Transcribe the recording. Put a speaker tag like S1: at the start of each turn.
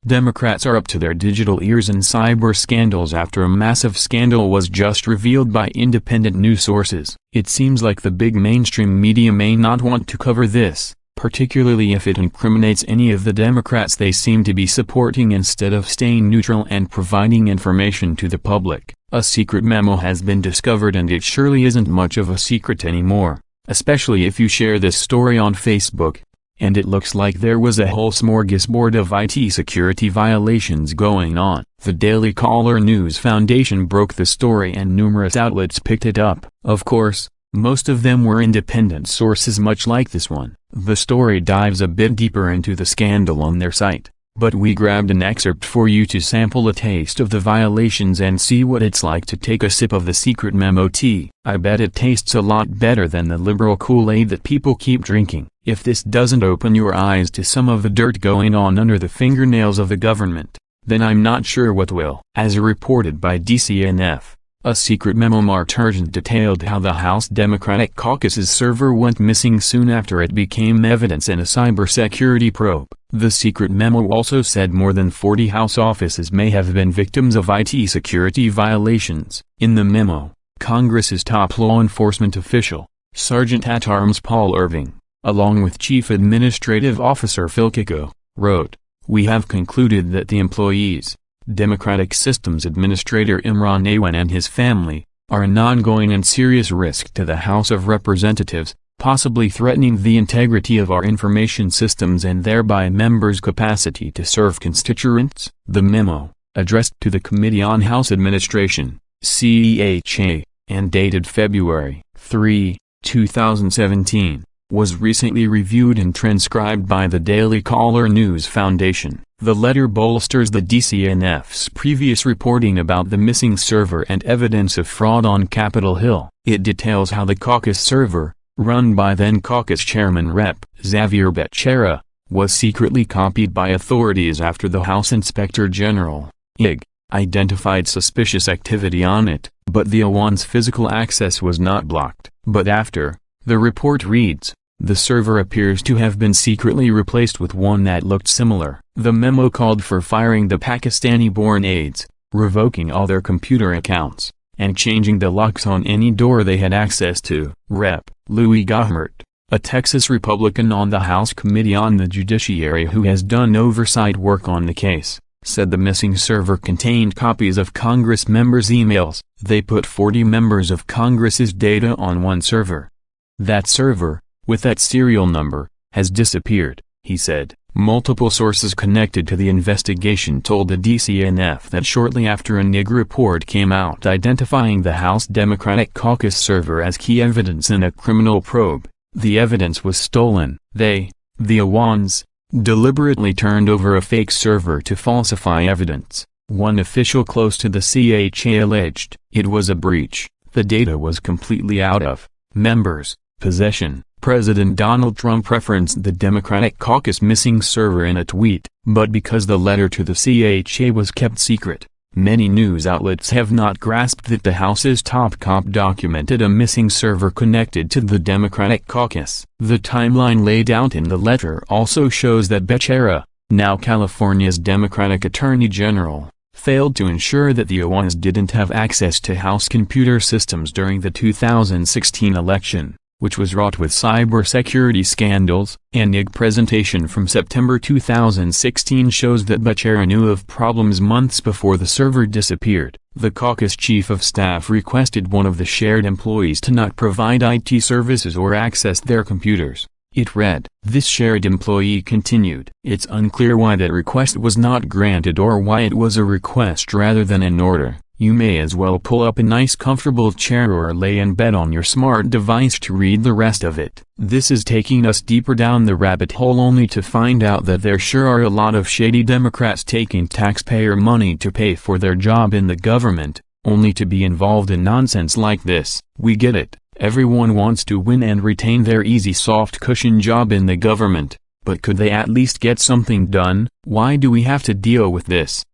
S1: Democrats are up to their digital ears in cyber scandals after a massive scandal was just revealed by independent news sources. It seems like the big mainstream media may not want to cover this, particularly if it incriminates any of the Democrats they seem to be supporting, instead of staying neutral and providing information to the public. A secret memo has been discovered, and it surely isn't much of a secret anymore, especially if you share this story on Facebook. And it looks like there was a whole smorgasbord of IT security violations going on. The Daily Caller News Foundation broke the story and numerous outlets picked it up. Of course, most of them were independent sources, much like this one. The story dives a bit deeper into the scandal on their site, but we grabbed an excerpt for you to sample a taste of the violations and see what it's like to take a sip of the secret memo tea. I bet it tastes a lot better than the liberal Kool-Aid that people keep drinking. If this doesn't open your eyes to some of the dirt going on under the fingernails of the government, then I'm not sure what will. As reported by DCNF, a secret memo marked urgent detailed how the House Democratic Caucus's server went missing soon after it became evidence in a cybersecurity probe. The secret memo also said more than 40 House offices may have been victims of IT security violations. In the memo, Congress's top law enforcement official, Sergeant-at-Arms Paul Irving, along with Chief Administrative Officer Phil Kiko, wrote, "We have concluded that the employees, Democratic Systems Administrator Imran Awan and his family, are an ongoing and serious risk to the House of Representatives, possibly threatening the integrity of our information systems and thereby members' capacity to serve constituents." The memo, addressed to the Committee on House Administration, CEHA, and dated February 3, 2017, was recently reviewed and transcribed by the Daily Caller News Foundation. The letter bolsters the DCNF's previous reporting about the missing server and evidence of fraud on Capitol Hill. It details how the caucus server, run by then caucus chairman Rep. Xavier Becerra, was secretly copied by authorities after the House Inspector General, IG, identified suspicious activity on it, but the Awan's physical access was not blocked. But after, the report reads, the server appears to have been secretly replaced with one that looked similar. The memo called for firing the Pakistani-born aides, revoking all their computer accounts, and changing the locks on any door they had access to. Rep. Louis Gohmert, a Texas Republican on the House Committee on the Judiciary who has done oversight work on the case, said the missing server contained copies of Congress members' emails. They put 40 members of Congress's data on one server. That server, with that serial number, has disappeared, he said. Multiple sources connected to the investigation told the DCNF that shortly after a NIG report came out identifying the House Democratic Caucus server as key evidence in a criminal probe, the evidence was stolen. They, the Awans, deliberately turned over a fake server to falsify evidence. One official close to the CHA alleged it was a breach. The data was completely out of members' possession. President Donald Trump referenced the Democratic Caucus missing server in a tweet, but because the letter to the CHA was kept secret, many news outlets have not grasped that the House's top cop documented a missing server connected to the Democratic Caucus. The timeline laid out in the letter also shows that Becerra, now California's Democratic Attorney General, failed to ensure that the Awans didn't have access to House computer systems during the 2016 election, which was wrought with cybersecurity scandals. A NIG presentation from September 2016 shows that Becerra knew of problems months before the server disappeared. The caucus chief of staff requested one of the shared employees to not provide IT services or access their computers. It read. This shared employee continued. It's unclear why that request was not granted or why it was a request rather than an order. You may as well pull up a nice comfortable chair or lay in bed on your smart device to read the rest of it. This is taking us deeper down the rabbit hole only to find out that there sure are a lot of shady Democrats taking taxpayer money to pay for their job in the government, only to be involved in nonsense like this. We get it. Everyone wants to win and retain their easy soft cushion job in the government, but could they at least get something done? Why do we have to deal with this?